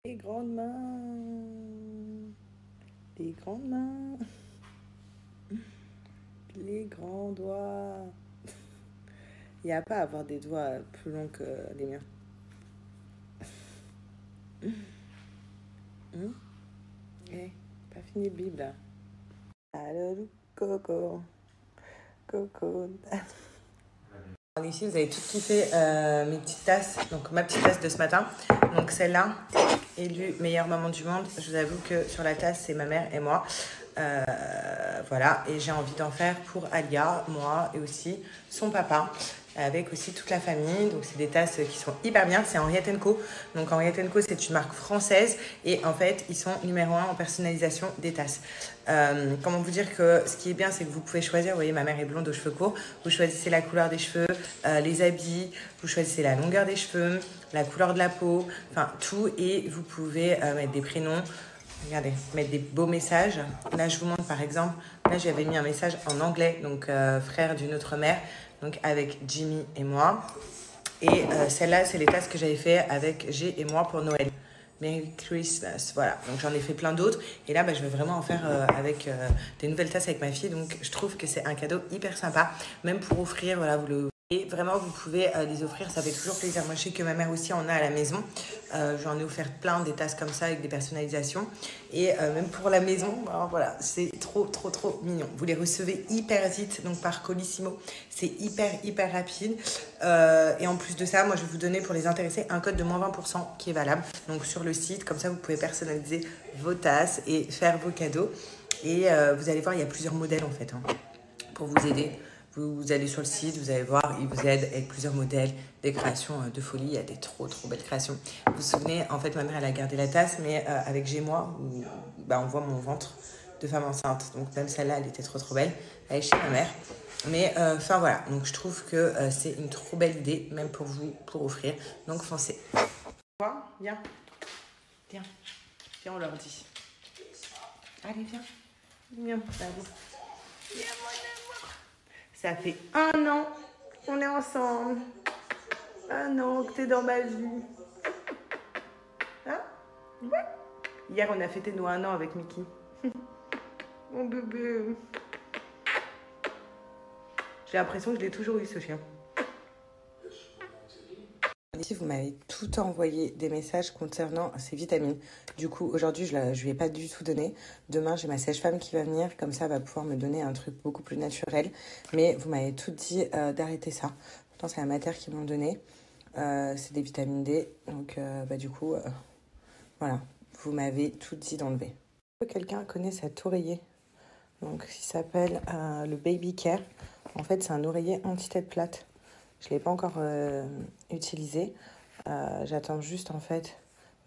Les grandes mains, les grandes mains, les grands doigts. Il n'y a pas à avoir des doigts plus longs que les miens. Pas fini le bib là. Alors, coco, coco. Ici, vous avez tout kiffé mes petites tasses. Donc, ma petite tasse de ce matin. Donc, celle-là, élue meilleure maman du monde. Je vous avoue que sur la tasse, c'est ma mère et moi. Voilà. Et j'ai envie d'en faire pour Alia, moi et aussi son papa. Avec aussi toute la famille. Donc, c'est des tasses qui sont hyper bien. C'est Henriette & Co. Donc, Henriette & Co, c'est une marque française. Et en fait, ils sont numéro 1 en personnalisation des tasses. Comment vous dire que ce qui est bien, c'est que vous pouvez choisir. Vous voyez, ma mère est blonde aux cheveux courts. Vous choisissez la couleur des cheveux, les habits. Vous choisissez la longueur des cheveux, la couleur de la peau. Enfin, tout. Et vous pouvez mettre des prénoms. Regardez, mettre des beaux messages. Là, je vous montre par exemple. Là, j'avais mis un message en anglais. Donc, frère d'une autre mère. Donc avec Jimmy et moi. Et celle-là, c'est les tasses que j'avais fait avec G et moi pour Noël. Merry Christmas. Voilà, donc j'en ai fait plein d'autres. Et là, je vais vraiment en faire avec des nouvelles tasses avec ma fille. Donc je trouve que c'est un cadeau hyper sympa. Même pour offrir, voilà, vous le... Et vraiment, vous pouvez les offrir, ça fait toujours plaisir. Moi, je sais que ma mère aussi en a à la maison. J'en ai offert plein, des tasses comme ça avec des personnalisations. Et même pour la maison, ben, voilà, c'est trop, trop, trop mignon. Vous les recevez hyper vite, donc par Colissimo. C'est hyper, hyper rapide. Et en plus de ça, moi, je vais vous donner pour les intéressés un code de moins 20% qui est valable. Donc sur le site, comme ça, vous pouvez personnaliser vos tasses et faire vos cadeaux. Et vous allez voir, il y a plusieurs modèles en fait, hein, pour vous aider. Vous allez sur le site, vous allez voir, ils vous aident avec plusieurs modèles, des créations de folie. Il y a des trop, trop belles créations. Vous vous souvenez, en fait, ma mère, elle a gardé la tasse, mais avec Gémois, où on voit mon ventre de femme enceinte. Donc, même celle-là, elle était trop, trop belle. Elle est chez ma mère. Mais, enfin, voilà. Donc, je trouve que c'est une trop belle idée, même pour vous, pour offrir. Donc, foncez. Viens. Viens. Viens, on leur dit. Allez, viens. Viens, bravo. Viens, mon amour. Ça fait 1 an qu'on est ensemble. 1 an que t'es dans ma vie. Hein? Ouais. Hier, on a fêté nos 1 an avec Mickey. Mon bébé. J'ai l'impression que je l'ai toujours eu, ce chien. Ici, vous m'avez tout envoyé des messages concernant ces vitamines. Du coup, aujourd'hui, je ne lui ai pas du tout donné. Demain, j'ai ma sage-femme qui va venir. Comme ça, elle va pouvoir me donner un truc beaucoup plus naturel. Mais vous m'avez tout dit d'arrêter ça. Pourtant, c'est la matière qu'ils m'ont donné. C'est des vitamines D. Donc, du coup, voilà. Vous m'avez tout dit d'enlever. Quelqu'un connaît cet oreiller. Donc, il s'appelle le Baby Care. En fait, c'est un oreiller anti-tête plate. Je ne l'ai pas encore utilisé. J'attends juste, en fait,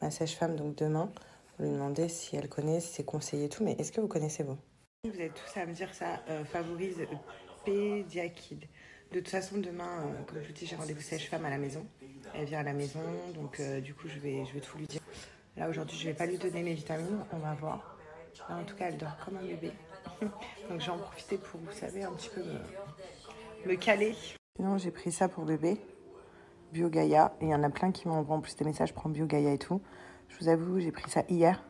ma sage-femme, donc demain, pour lui demander si elle connaît, si c'est conseillé et tout. Mais est-ce que vous connaissez, vous? Vous êtes tous à me dire ça favorise Pédiakid. De toute façon, demain, comme je vous dis, j'ai rendez-vous sage-femme à la maison. Elle vient à la maison, donc du coup, je vais tout lui dire. Là, aujourd'hui, je ne vais pas lui donner mes vitamines. On va voir. Là, en tout cas, elle dort comme un bébé. Donc, j'ai en profité pour, vous savez, un petit peu me caler. Sinon, j'ai pris ça pour bébé, BioGaia. Et il y en a plein qui m'envoient en plus des messages, prends BioGaia et tout. Je vous avoue, j'ai pris ça hier.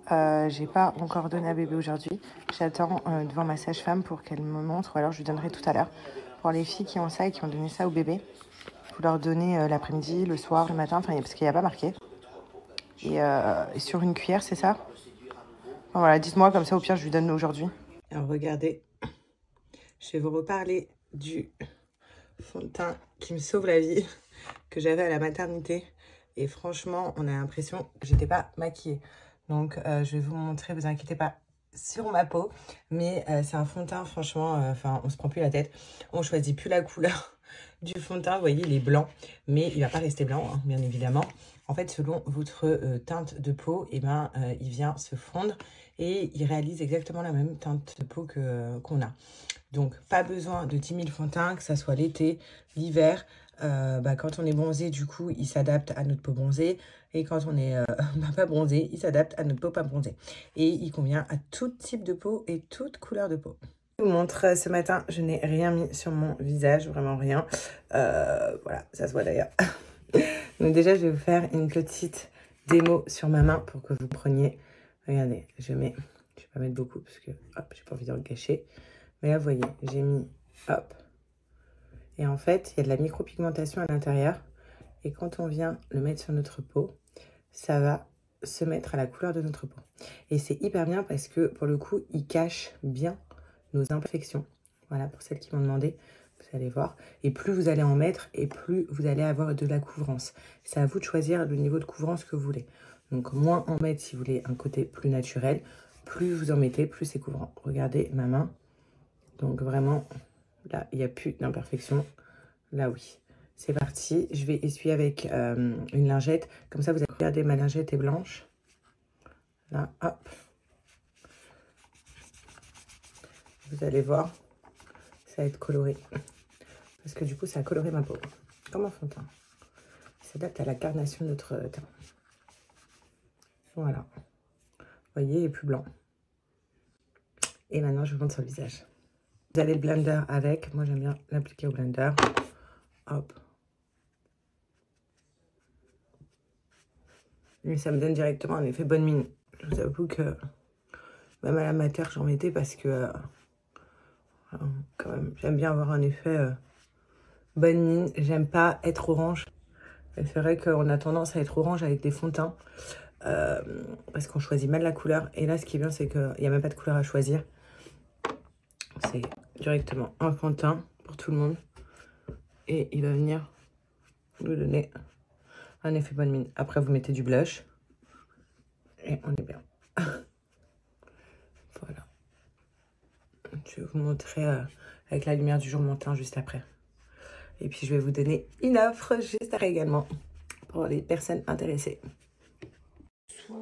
J'ai pas encore donné à bébé aujourd'hui. J'attends devant ma sage-femme pour qu'elle me montre, ou alors je lui donnerai tout à l'heure. Pour les filles qui ont ça et qui ont donné ça au bébé, il faut leur donner l'après-midi, le soir, le matin, parce qu'il n'y a pas marqué. Et sur une cuillère, c'est ça? Enfin, voilà, dites-moi, comme ça, au pire, je lui donne aujourd'hui. Alors, regardez, je vais vous reparler du fond de teint qui me sauve la vie, que j'avais à la maternité. Et franchement, on a l'impression que j'étais pas maquillée. Donc, je vais vous montrer, vous inquiétez pas, sur ma peau. Mais c'est un fond de teint, franchement, on se prend plus la tête. On choisit plus la couleur du fond de teint. Vous voyez, il est blanc, mais il va pas rester blanc, hein, bien évidemment. En fait, selon votre teinte de peau, il vient se fondre et il réalise exactement la même teinte de peau qu'on a. Donc, pas besoin de 10 000 fonds de teint, que ça soit l'été, l'hiver. Quand on est bronzé, du coup, il s'adapte à notre peau bronzée. Et quand on n'est pas bronzé, il s'adapte à notre peau pas bronzée. Et il convient à tout type de peau et toute couleur de peau. Je vous montre, ce matin, je n'ai rien mis sur mon visage, vraiment rien. Voilà, ça se voit d'ailleurs. Donc déjà, je vais vous faire une petite démo sur ma main pour que vous preniez. Regardez, je vais pas mettre beaucoup parce que, hop, j'ai pas envie de le gâcher. Mais là, vous voyez, j'ai mis, hop. Et en fait, il y a de la micropigmentation à l'intérieur. Et quand on vient le mettre sur notre peau, ça va se mettre à la couleur de notre peau. Et c'est hyper bien parce que, pour le coup, il cache bien nos imperfections. Voilà, pour celles qui m'ont demandé, vous allez voir. Et plus vous allez en mettre, et plus vous allez avoir de la couvrance. C'est à vous de choisir le niveau de couvrance que vous voulez. Donc, moins en mettre si vous voulez un côté plus naturel. Plus vous en mettez, plus c'est couvrant. Regardez ma main. Donc, vraiment, là, il n'y a plus d'imperfection. Là, oui. C'est parti. Je vais essuyer avec une lingette. Comme ça, vous allez regarder, ma lingette est blanche. Là, hop. Vous allez voir, ça va être coloré. Parce que du coup, ça a coloré ma peau. Comme un fond de teint. Ça s'adapte à la carnation de notre teint. Voilà. Vous voyez, il est plus blanc. Et maintenant, je vous montre sur le visage. Vous allez le blender avec. Moi, j'aime bien l'appliquer au blender. Hop. Et ça me donne directement un effet bonne mine. Je vous avoue que même à la mater, j'en mettais parce que quand même, j'aime bien avoir un effet bonne mine. J'aime pas être orange. Et c'est vrai qu'on a tendance à être orange avec des fonds de teint parce qu'on choisit mal la couleur. Et là, ce qui est bien, c'est qu'il n'y a même pas de couleur à choisir. C'est directement un fond de teint pour tout le monde. Et il va venir nous donner un effet bonne mine. Après, vous mettez du blush. Et on est bien. Voilà. Je vais vous montrer avec la lumière du jour mon teint juste après. Et puis, je vais vous donner une offre juste après également pour les personnes intéressées. Je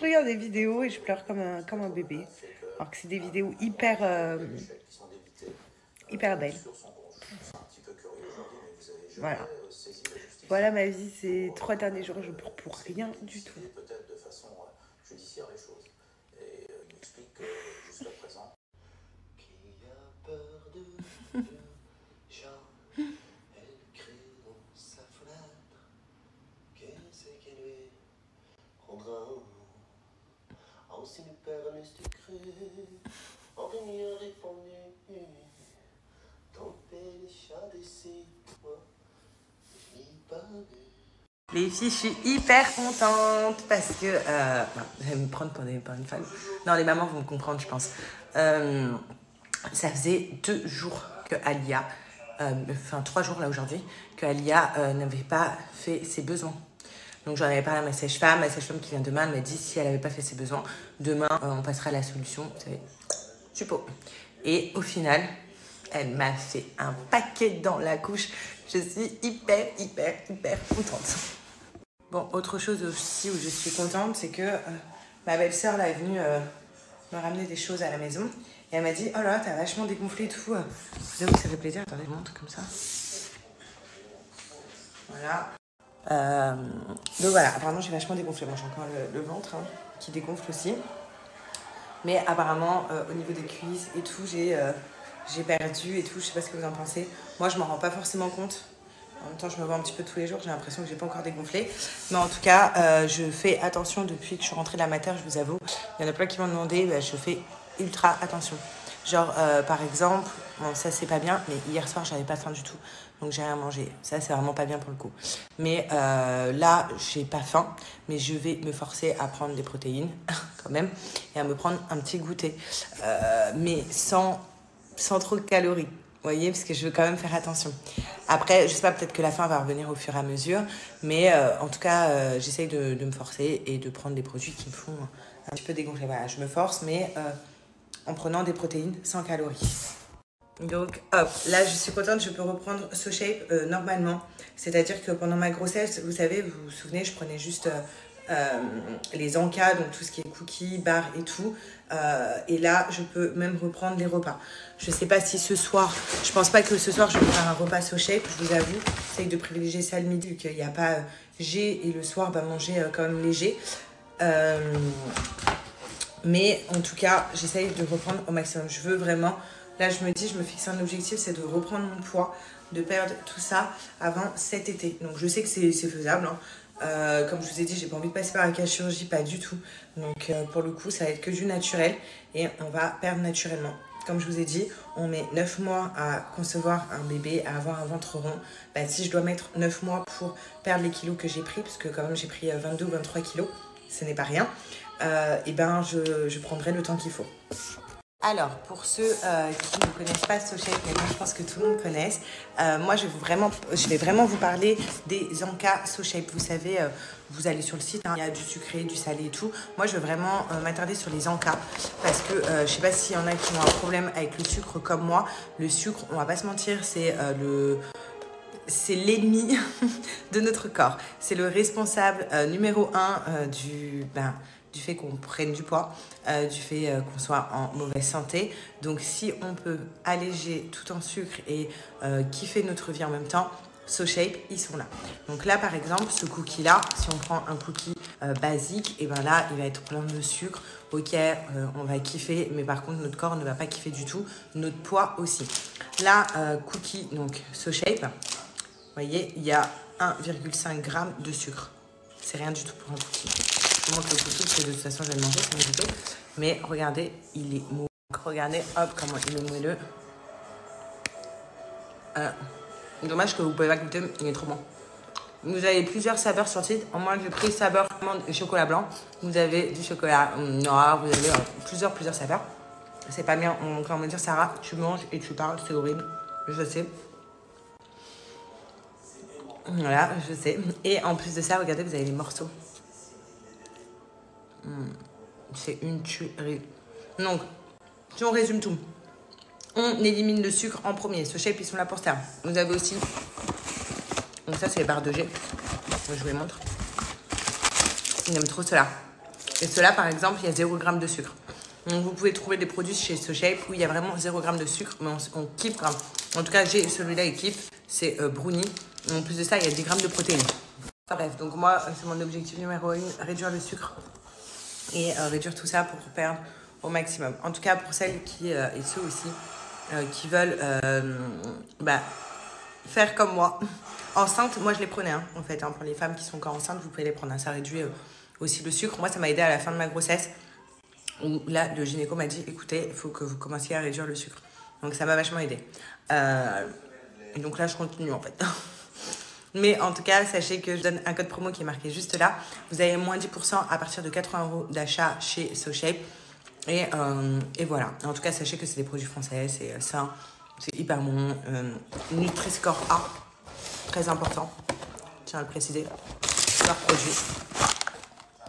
regarde des vidéos et je pleure comme un bébé. Alors que c'est des vidéos hyper belles. Voilà. Voilà ma vie, ces 3 derniers jours, je pleure pour rien du tout. Les filles, je suis hyper contente parce que... vous allez me prendre pour une fan. Non, les mamans vont me comprendre, je pense. Ça faisait 2 jours que Alia, enfin 3 jours là aujourd'hui, que Alia n'avait pas fait ses besoins. Donc j'en avais parlé à ma sage-femme qui vient demain, elle m'a dit si elle n'avait pas fait ses besoins, demain on passera à la solution, vous savez, suppos. Et au final, elle m'a fait un paquet dans la couche. Je suis hyper contente. Bon, autre chose aussi où je suis contente, c'est que ma belle-sœur là est venue me ramener des choses à la maison. Et elle m'a dit, oh là, t'as vachement dégonflé et tout. Vous savez que ça fait plaisir. Attendez, je montre comme ça. Voilà. Donc voilà, apparemment j'ai vachement dégonflé. Moi j'ai encore le ventre qui dégonfle aussi. Mais apparemment au niveau des cuisses et tout, j'ai perdu et tout. Je sais pas ce que vous en pensez. Moi je m'en rends pas forcément compte. En même temps je me vois un petit peu tous les jours. J'ai l'impression que j'ai pas encore dégonflé. Mais en tout cas je fais attention depuis que je suis rentrée de la mater, je vous avoue. Il y en a plein qui m'ont demandé, je fais ultra attention. Genre par exemple, bon ça c'est pas bien, mais hier soir j'avais pas faim du tout. Donc j'ai rien mangé. Ça c'est vraiment pas bien pour le coup. Mais là j'ai pas faim, mais je vais me forcer à prendre des protéines quand même. Et à me prendre un petit goûter. Mais sans trop de calories. Vous voyez, parce que je veux quand même faire attention. Après, je sais pas, peut-être que la faim va revenir au fur et à mesure. Mais en tout cas, j'essaye de me forcer et de prendre des produits qui me font un petit peu dégonfler. Voilà, je me force, mais en prenant des protéines sans calories. Donc, hop, là, je suis contente, je peux reprendre SoShape normalement. C'est-à-dire que pendant ma grossesse, vous savez, vous vous souvenez, je prenais juste les encas, donc tout ce qui est cookies, barres et tout. Et là, je peux même reprendre les repas. Je sais pas si ce soir, je pense pas que ce soir, je vais faire un repas SoShape, je vous avoue. J'essaye de privilégier ça le midi, vu qu'il n'y a pas G, et le soir, manger quand même léger. Mais en tout cas, j'essaye de reprendre au maximum. Je veux vraiment... Là, je me dis, je me fixe un objectif, c'est de reprendre mon poids, de perdre tout ça avant cet été. Donc, je sais que c'est faisable. Comme je vous ai dit, j'ai pas envie de passer par la chirurgie, pas du tout. Donc pour le coup, ça va être que du naturel et on va perdre naturellement. Comme je vous ai dit, on met 9 mois à concevoir un bébé, à avoir un ventre rond. Bah, si je dois mettre 9 mois pour perdre les kilos que j'ai pris, parce que quand même j'ai pris 22 ou 23 kilos, ce n'est pas rien, et ben je prendrai le temps qu'il faut. Alors, pour ceux qui ne connaissent pas SoShape, mais moi je pense que tout le monde connaisse, moi je vais vraiment vous parler des encas SoShape. Vous savez, vous allez sur le site, hein, il y a du sucré, du salé et tout. Moi je veux vraiment m'attarder sur les encas parce que je ne sais pas s'il y en a qui ont un problème avec le sucre comme moi. Le sucre, on va pas se mentir, c'est l'ennemi de notre corps. C'est le responsable numéro 1 du fait qu'on prenne du poids, du fait qu'on soit en mauvaise santé. Donc si on peut alléger tout en sucre et kiffer notre vie en même temps, SoShape, ils sont là. Donc là, par exemple, ce cookie-là, si on prend un cookie basique, et ben là, il va être plein de sucre. Ok, on va kiffer, mais par contre, notre corps ne va pas kiffer du tout. Notre poids aussi. Là, cookie, donc SoShape, vous voyez, il y a 1,5 g de sucre. C'est rien du tout pour un cookie. Je vous montre le cookie, parce que de toute façon, je vais le manger, c'est mon goûter. Mais regardez, il est mou. Regardez, hop, comment il est moelleux. Dommage que vous ne pouvez pas goûter, il est trop bon. Vous avez plusieurs saveurs sur le site. Moi, j'ai pris saveur et chocolat blanc. Vous avez du chocolat noir, vous avez plusieurs saveurs. C'est pas bien, on va me dire, Sarah, tu manges et tu parles, c'est horrible. Je sais. Voilà, je sais. Et en plus de ça, regardez, vous avez les morceaux. C'est une tuerie. Donc, si on résume tout, on élimine le sucre en premier. SoShape, ils sont là pour ça. Vous avez aussi... Donc ça, c'est les barres de G. Je vous les montre. J'aime trop cela. Et cela, par exemple, il y a 0 g de sucre. Donc, vous pouvez trouver des produits chez SoShape où il y a vraiment 0 g de sucre, mais on kiffe quand même. En tout cas, j'ai celui-là, il kiffe. C'est brownie. En plus de ça, il y a 10 g de protéines. Bref, donc moi, c'est mon objectif numéro 1, réduire le sucre et réduire tout ça pour perdre au maximum. En tout cas, pour celles qui, et ceux aussi, qui veulent faire comme moi. Enceinte, moi je les prenais, hein, en fait. Hein, pour les femmes qui sont encore enceintes, vous pouvez les prendre. Hein, ça réduit aussi le sucre. Moi, ça m'a aidé à la fin de ma grossesse. Où là, le gynéco m'a dit, écoutez, il faut que vous commenciez à réduire le sucre. Donc ça m'a vachement aidé. Et donc là, je continue en fait. Mais en tout cas, sachez que je donne un code promo qui est marqué juste là. Vous avez moins 10% à partir de 80 € d'achat chez SoShape. Et voilà. En tout cas, sachez que c'est des produits français, c'est sain, c'est hyper bon. Nutri-Score A, très important. Je tiens à le préciser. Leur produit.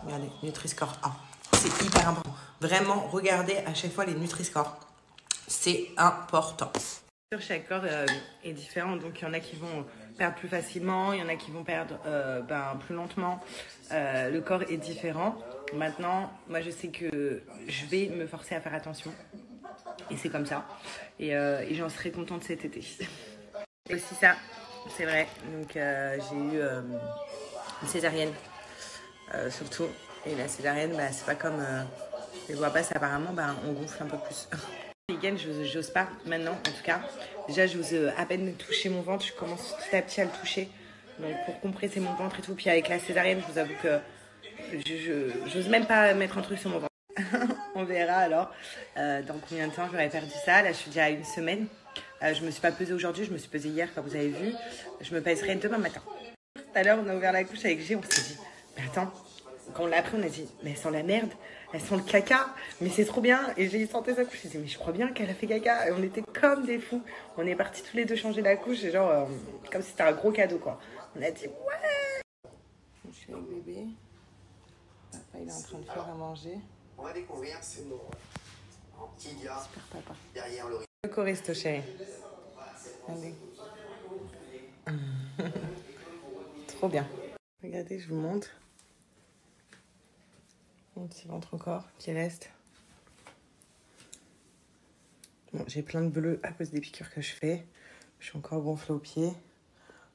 Regardez, Nutri-Score A. C'est hyper important. Vraiment, regardez à chaque fois les Nutri-Score. C'est important. Chaque corps est différent, donc il y en a qui vont perdre plus facilement, il y en a qui vont perdre plus lentement. Le corps est différent. Maintenant, moi je sais que je vais me forcer à faire attention. Et c'est comme ça. Et j'en serai contente cet été. Et aussi ça, c'est vrai. Donc j'ai eu une césarienne, surtout. Et la césarienne, c'est pas comme les voix basses, apparemment, on gonfle un peu plus. Week-end, j'ose pas maintenant, en tout cas. Déjà, j'ose à peine toucher mon ventre. Je commence petit à petit à le toucher. Donc, pour compresser mon ventre et tout. Puis avec la césarienne, je vous avoue que j'ose même pas mettre un truc sur mon ventre. On verra alors dans combien de temps j'aurais perdu ça. Là, je suis déjà à 1 semaine. Je me suis pas pesée aujourd'hui. Je me suis pesée hier, comme vous avez vu. Je me pèserai demain matin. Tout à l'heure, on a ouvert la couche avec G. On s'est dit, mais attends. Quand on l'a appris, on a dit, mais elles sentent la merde, elles sentent le caca, mais c'est trop bien. Et j'ai senti sa couche, je disais, mais je crois bien qu'elle a fait caca. Et on était comme des fous. On est partis tous les deux changer la couche, et genre, comme si c'était un gros cadeau, quoi. On a dit, ouais. Je suis avec bébé. Papa, il est en train de faire à manger. On va découvrir ce mot. Kidia. Super papa. Derrière le Le choristo, chérie. Allez. Trop bien. Regardez, je vous montre. Mon petit ventre encore qui reste. Bon, j'ai plein de bleus à cause des piqûres que je fais. Je suis encore gonflée aux pieds.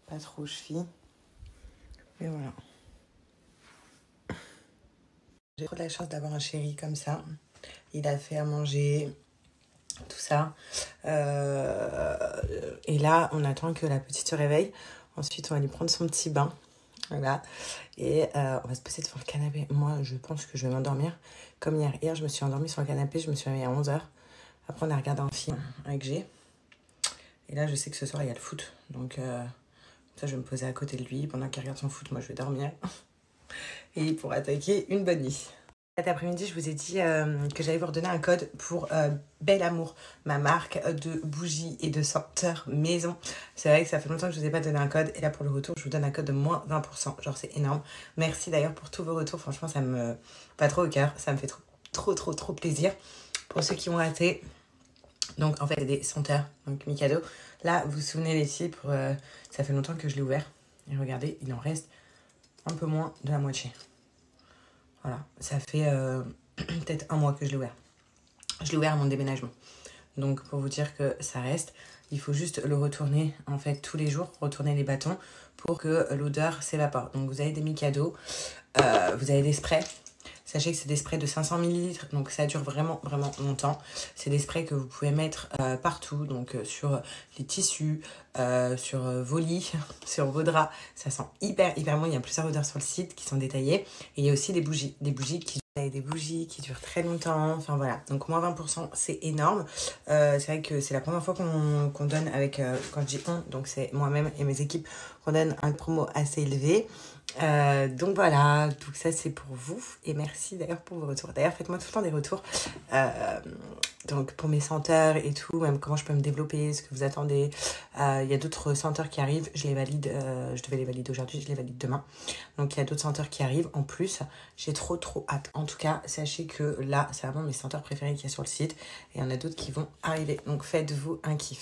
Pas trop aux chevilles. Mais voilà. J'ai trop de la chance d'avoir un chéri comme ça. Il a fait à manger, tout ça. Et là, on attend que la petite se réveille. Ensuite, on va lui prendre son petit bain. Voilà. Et on va se poser devant le canapé. Moi, je pense que je vais m'endormir comme hier. Hier, je me suis endormie sur le canapé. Je me suis réveillée à 11h. Après, on a regardé un film avec G. Et là, je sais que ce soir, il y a le foot. Donc, ça, je vais me poser à côté de lui. Pendant qu'il regarde son foot, moi, je vais dormir. Et pour attaquer une bonne nuit. Cet après-midi, je vous ai dit que j'allais vous redonner un code pour Bel Amour, ma marque de bougies et de senteurs maison. C'est vrai que ça fait longtemps que je ne vous ai pas donné un code. Et là, pour le retour, je vous donne un code de moins 20%. Genre, c'est énorme. Merci d'ailleurs pour tous vos retours. Franchement, ça me va trop au cœur. Ça me fait trop plaisir. Pour ceux qui ont raté, donc en fait, c'est des senteurs, donc Mikado. Là, vous vous souvenez les filles, ça fait longtemps que je l'ai ouvert. Et regardez, il en reste un peu moins de la moitié. Voilà, ça fait peut-être un mois que je l'ai ouvert. Je l'ai ouvert à mon déménagement. Donc pour vous dire que ça reste, il faut juste le retourner en fait tous les jours, retourner les bâtons pour que l'odeur s'évapore. Donc vous avez des Mikado, vous avez des sprays. Sachez que c'est des sprays de 500 ml, donc ça dure vraiment longtemps. C'est des sprays que vous pouvez mettre partout, donc sur les tissus, sur vos lits, sur vos draps. Ça sent hyper bon. Il y a plusieurs odeurs sur le site qui sont détaillées. Et il y a aussi des bougies qui durent très longtemps. Enfin voilà, donc moins 20%, c'est énorme. C'est vrai que c'est la première fois qu'on donne avec, quand je dis on, donc c'est moi-même et mes équipes, qu'on donne un promo assez élevé. Donc voilà, tout ça c'est pour vous et merci d'ailleurs pour vos retours. D'ailleurs faites-moi tout le temps des retours donc pour mes senteurs et tout, même comment je peux me développer, ce que vous attendez. Il y a d'autres senteurs qui arrivent, je les valide, je devais les valider aujourd'hui, je les valide demain. Donc il y a d'autres senteurs qui arrivent en plus, j'ai trop hâte. En tout cas, sachez que là c'est vraiment mes senteurs préférées qu'il y a sur le site et il y en a d'autres qui vont arriver. Donc faites-vous un kiff.